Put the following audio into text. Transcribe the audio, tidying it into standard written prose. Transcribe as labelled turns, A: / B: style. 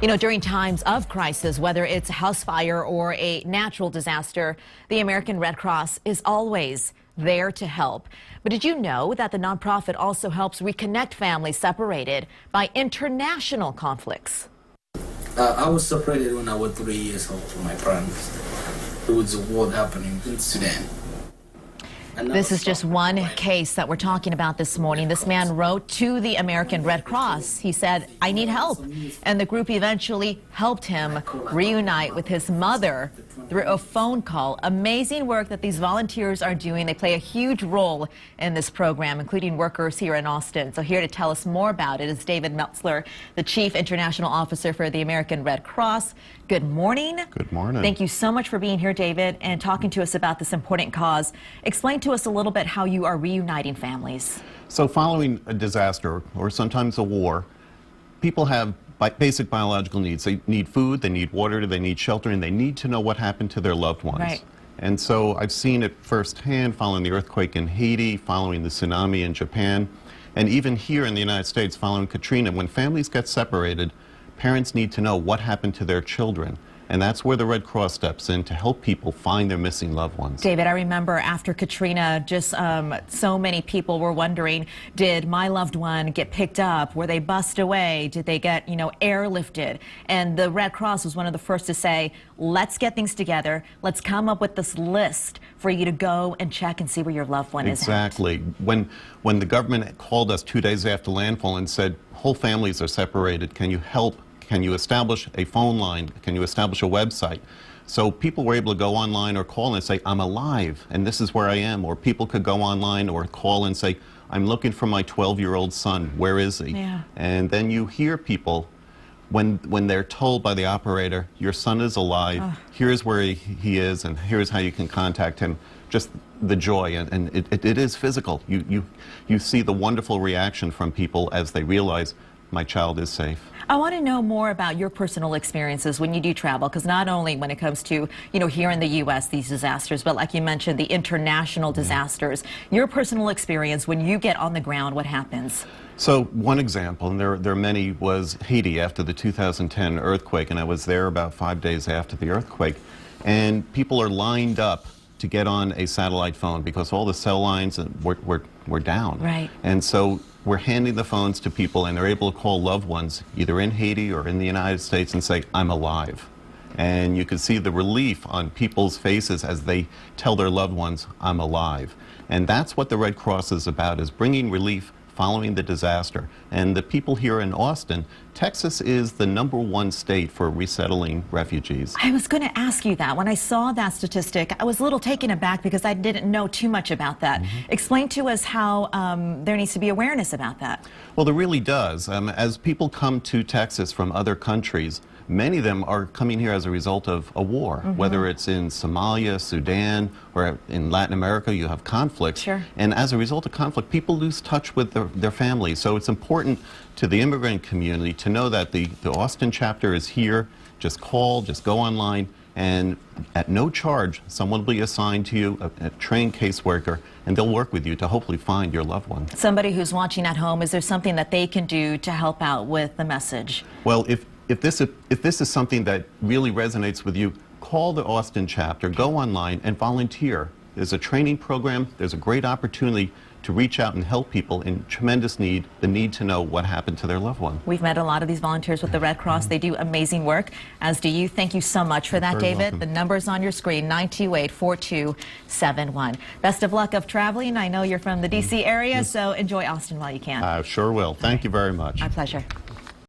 A: You know, during times of crisis, whether it's a house fire or a natural disaster, the American Red Cross is always there to help. But did you know that the nonprofit also helps reconnect families separated by international conflicts?
B: I was separated when I was 3 years old from my parents. There was a war happening in Sudan.
A: This is just one case that we're talking about this morning. This man wrote to the American Red Cross. He said, "I need help." And the group eventually helped him reunite with his mother through a phone call. Amazing work that these volunteers are doing. They play a huge role in this program, including workers here in Austin. So here to tell us more about it is David Meltzer, the Chief International Officer for the American Red Cross. Good morning.
C: Good morning.
A: Thank you so much for being here, David, and talking to us about this important cause. Explain to us a little bit how you are reuniting families.
C: So following a disaster or sometimes a war, people have basic biological needs. They need food, they need water, they need shelter, and they need to know what happened to their loved ones.
A: Right.
C: And so I've seen it firsthand following the earthquake in Haiti, following the tsunami in Japan, and even here in the United States following Katrina. When families get separated, parents need to know what happened to their children. And that's where the Red Cross steps in to help people find their missing loved ones.
A: David, I remember after Katrina, just so many people were wondering, did my loved one get picked up? Were they bussed away? Did they get, airlifted? And the Red Cross was one of the first to say, let's get things together. Let's come up with this list for you to go and check and see where your loved one is at.
C: Exactly. When the government called us 2 days after landfall and said, whole families are separated, can you help? Can you establish a phone line? Can you establish a website? So people were able to go online or call and say, I'm alive and this is where I am. Or people could go online or call and say, I'm looking for my 12-year-old son. Where is he?
A: Yeah.
C: And then you hear people when they're told by the operator, your son is alive, here's where he is, and here's how you can contact him. Just the joy, and it is physical. You see the wonderful reaction from people as they realize my child is safe.
A: I want to know more about your personal experiences when you do travel, because not only when it comes to, here in the U.S., these disasters, but like you mentioned, the international disasters. Your personal experience when you get on the ground, what happens?
C: So one example, and there are many, was Haiti after the 2010 earthquake, and I was there about 5 days after the earthquake, and people are lined up to get on a satellite phone because all the cell lines were down.
A: Right.
C: And so we're handing the phones to people and they're able to call loved ones either in Haiti or in the United States and say, I'm alive. And you can see the relief on people's faces as they tell their loved ones, I'm alive. And that's what the Red Cross is about, is bringing relief following the disaster. And the people here in Austin, Texas is the #1 state for resettling refugees.
A: I was going to ask you that. When I saw that statistic, I was a little taken aback because I didn't know too much about that. Explain to us how there needs to be awareness about that.
C: Well, there really does. As people come to Texas from other countries, many of them are coming here as a result of a war, whether it's in Somalia, Sudan, or in Latin America, you have conflicts.
A: Sure.
C: And as a result of conflict, people lose touch with their families. So it's important to the immigrant community to know that the Austin chapter is here. Just call, just go online, and at no charge, someone will be assigned to you, a trained caseworker, and they'll work with you to hopefully find your loved one.
A: Somebody who's watching at home, is there something that they can do to help out with the message?
C: Well, if this is something that really resonates with you, call the Austin chapter, go online and volunteer. There's a training program, there's a great opportunity to reach out and help people in tremendous need, the need to know what happened to their loved one.
A: We've met a lot of these volunteers with the Red Cross. They do amazing work, as do you. Thank you so much for that, David.
C: Welcome.
A: The number's on your screen, 928-4271. Best of luck of traveling. I know you're from the D.C. area, so enjoy Austin while you can.
C: I sure will. Thank you very much.
A: My pleasure.